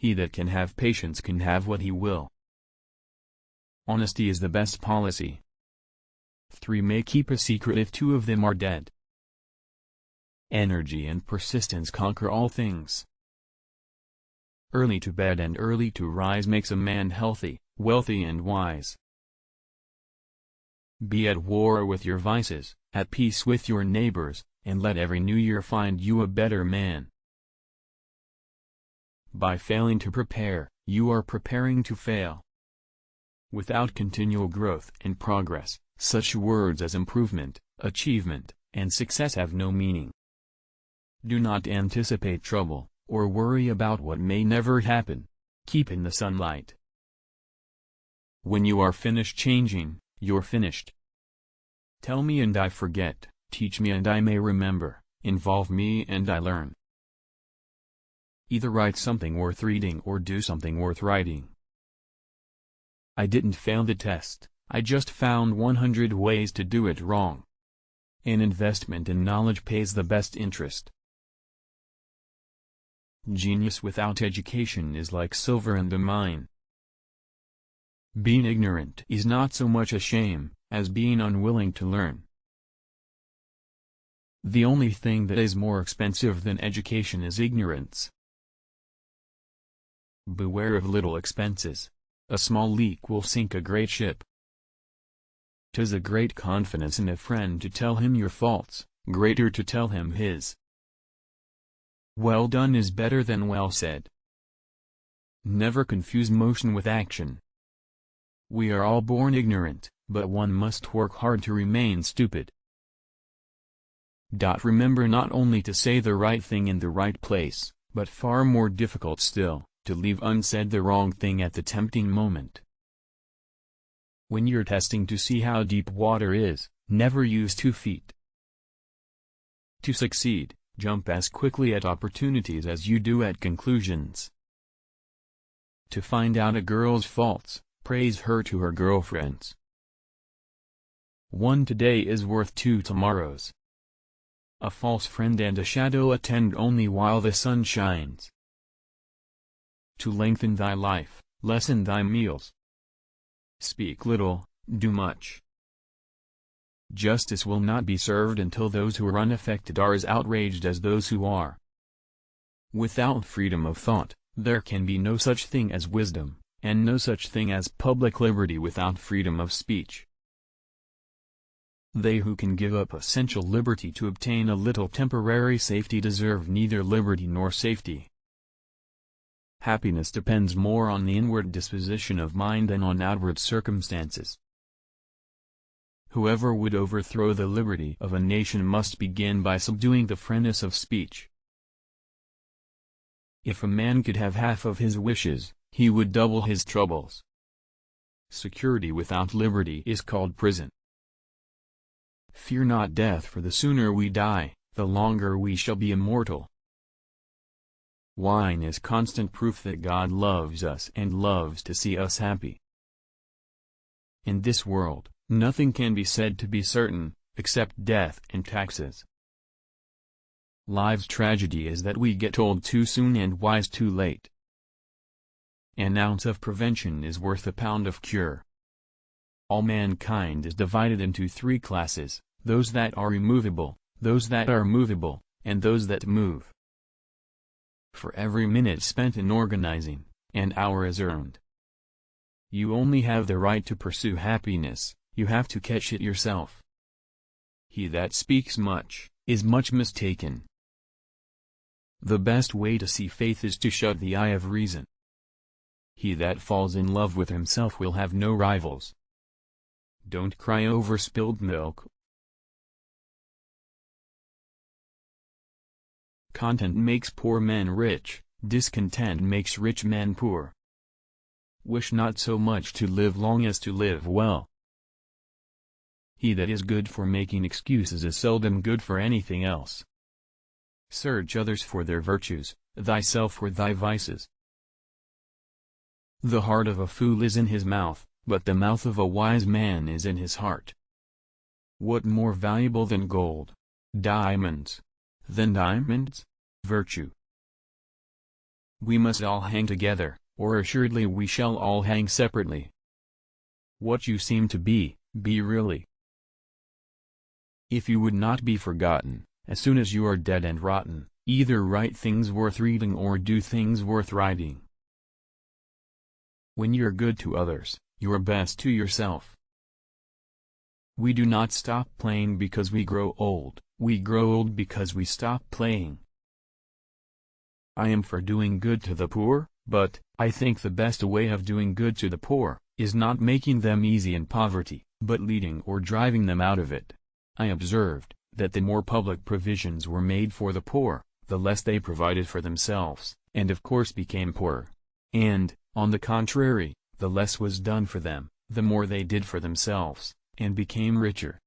He that can have patience can have what he will. Honesty is the best policy. 3 may keep a secret if 2 of them are dead. Energy and persistence conquer all things. Early to bed and early to rise makes a man healthy, wealthy and wise. Be at war with your vices, at peace with your neighbors, and let every new year find you a better man. By failing to prepare, you are preparing to fail. Without continual growth and progress, such words as improvement, achievement, and success have no meaning. Do not anticipate trouble, or worry about what may never happen. Keep in the sunlight. When you are finished changing, you're finished. Tell me and I forget, teach me and I may remember, involve me and I learn. Either write something worth reading or do something worth writing. I didn't fail the test, I just found 100 ways to do it wrong. An investment in knowledge pays the best interest. Genius without education is like silver in the mine. Being ignorant is not so much a shame, as being unwilling to learn. The only thing that is more expensive than education is ignorance. Beware of little expenses. A small leak will sink a great ship. 'Tis a great confidence in a friend to tell him your faults, greater to tell him his. Well done is better than well said. Never confuse motion with action. We are all born ignorant, but one must work hard to remain stupid. Remember not only to say the right thing in the right place, but far more difficult still, to leave unsaid the wrong thing at the tempting moment. When you're testing to see how deep water is, never use 2 feet. To succeed, jump as quickly at opportunities as you do at conclusions. To find out a girl's faults, praise her to her girlfriends. 1 today is worth 2 tomorrows. A false friend and a shadow attend only while the sun shines. To lengthen thy life, lessen thy meals. Speak little, do much. Justice will not be served until those who are unaffected are as outraged as those who are. Without freedom of thought, there can be no such thing as wisdom, and no such thing as public liberty without freedom of speech. They who can give up essential liberty to obtain a little temporary safety deserve neither liberty nor safety. Happiness depends more on the inward disposition of mind than on outward circumstances. Whoever would overthrow the liberty of a nation must begin by subduing the freeness of speech. If a man could have half of his wishes, he would double his troubles. Security without liberty is called prison. Fear not death, for the sooner we die, the longer we shall be immortal. Wine is constant proof that God loves us and loves to see us happy. In this world, nothing can be said to be certain, except death and taxes. Life's tragedy is that we get old too soon and wise too late. An ounce of prevention is worth a pound of cure. All mankind is divided into 3 classes, those that are immovable, those that are movable, and those that move. For every minute spent in organizing, an hour is earned. You only have the right to pursue happiness, you have to catch it yourself. He that speaks much, is much mistaken. The best way to see faith is to shut the eye of reason. He that falls in love with himself will have no rivals. Don't cry over spilled milk. Content makes poor men rich, discontent makes rich men poor. Wish not so much to live long as to live well. He that is good for making excuses is seldom good for anything else. Search others for their virtues, thyself for thy vices. The heart of a fool is in his mouth, but the mouth of a wise man is in his heart. What more valuable than gold? Diamonds. Than diamonds? Virtue. We must all hang together, or assuredly we shall all hang separately. What you seem to be really. If you would not be forgotten, as soon as you are dead and rotten, either write things worth reading or do things worth writing. When you're good to others, you're best to yourself. We do not stop playing because we grow old, we grow old because we stop playing. I am for doing good to the poor, but I think the best way of doing good to the poor is not making them easy in poverty, but leading or driving them out of it. I observed that the more public provisions were made for the poor, the less they provided for themselves, and of course became poorer. And, on the contrary, the less was done for them, the more they did for themselves, and became richer.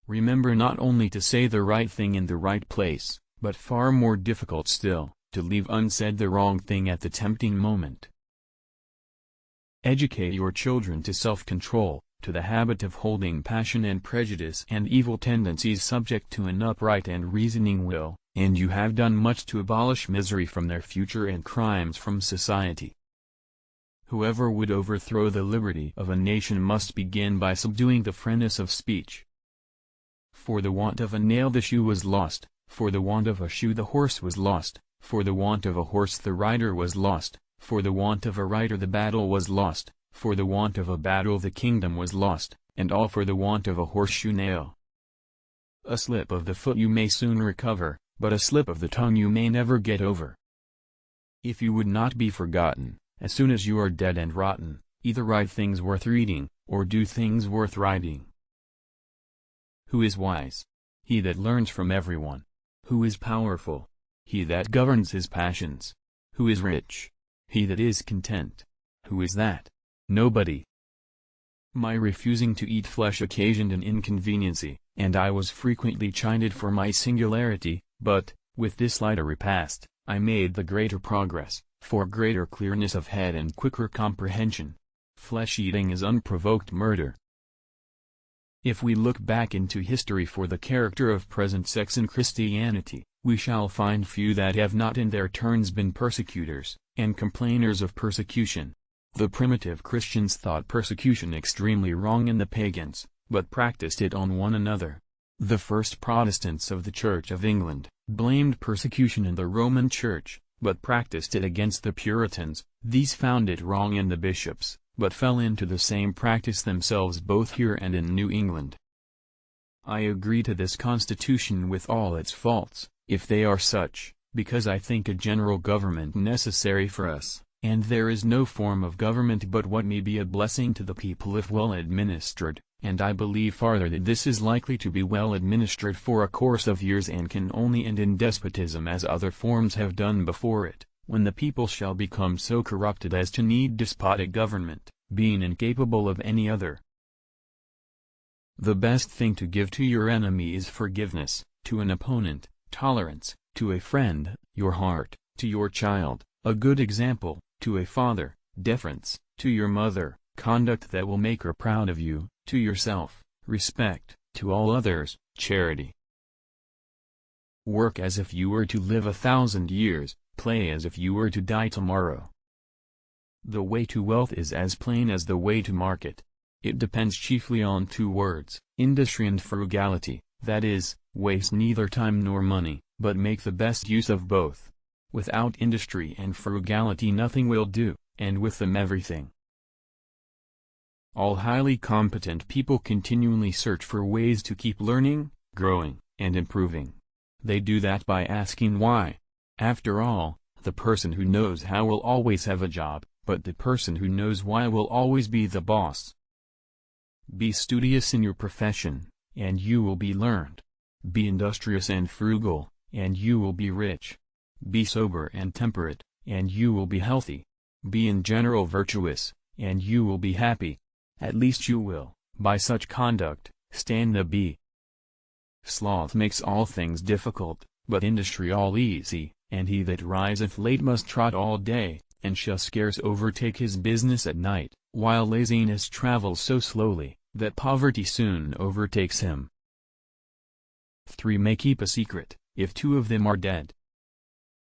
Remember not only to say the right thing in the right place, but far more difficult still, to leave unsaid the wrong thing at the tempting moment. Educate your children to self-control, to the habit of holding passion and prejudice and evil tendencies subject to an upright and reasoning will, and you have done much to abolish misery from their future and crimes from society. Whoever would overthrow the liberty of a nation must begin by subduing the freeness of speech. For the want of a nail the shoe was lost, for the want of a shoe the horse was lost, for the want of a horse the rider was lost, for the want of a rider the battle was lost, for the want of a battle the kingdom was lost, and all for the want of a horseshoe nail. A slip of the foot you may soon recover, but a slip of the tongue you may never get over. If you would not be forgotten, as soon as you are dead and rotten, either write things worth reading, or do things worth writing. Who is wise? He that learns from everyone. Who is powerful? He that governs his passions. Who is rich? He that is content. Who is that? Nobody. My refusing to eat flesh occasioned an inconveniency, and I was frequently chided for my singularity, but, with this lighter repast, I made the greater progress, for greater clearness of head and quicker comprehension. Flesh-eating is unprovoked murder. If we look back into history for the character of present sects in Christianity, we shall find few that have not in their turns been persecutors, and complainers of persecution. The primitive Christians thought persecution extremely wrong in the pagans, but practiced it on one another. The first Protestants of the Church of England blamed persecution in the Roman Church, but practiced it against the Puritans. These found it wrong in the bishops, but fell into the same practice themselves both here and in New England. I agree to this constitution with all its faults, if they are such, because I think a general government necessary for us, and there is no form of government but what may be a blessing to the people if well administered, and I believe farther that this is likely to be well administered for a course of years and can only end in despotism as other forms have done before it, when the people shall become so corrupted as to need despotic government, being incapable of any other. The best thing to give to your enemy is forgiveness, to an opponent, tolerance, to a friend, your heart, to your child, a good example, to a father, deference, to your mother, conduct that will make her proud of you, to yourself, respect, to all others, charity. Work as if you were to live 1,000 years, play as if you were to die tomorrow. The way to wealth is as plain as the way to market. It depends chiefly on two words, industry and frugality, that is, waste neither time nor money, but make the best use of both. Without industry and frugality nothing will do, and with them everything. All highly competent people continually search for ways to keep learning, growing, and improving. They do that by asking why. After all, the person who knows how will always have a job, but the person who knows why will always be the boss. Be studious in your profession, and you will be learned. Be industrious and frugal, and you will be rich. Be sober and temperate, and you will be healthy. Be in general virtuous, and you will be happy. At least you will, by such conduct, stand the b. Sloth makes all things difficult, but industry all easy, and he that riseth late must trot all day, and shall scarce overtake his business at night, while laziness travels so slowly, that poverty soon overtakes him. 3 may keep a secret, if 2 of them are dead.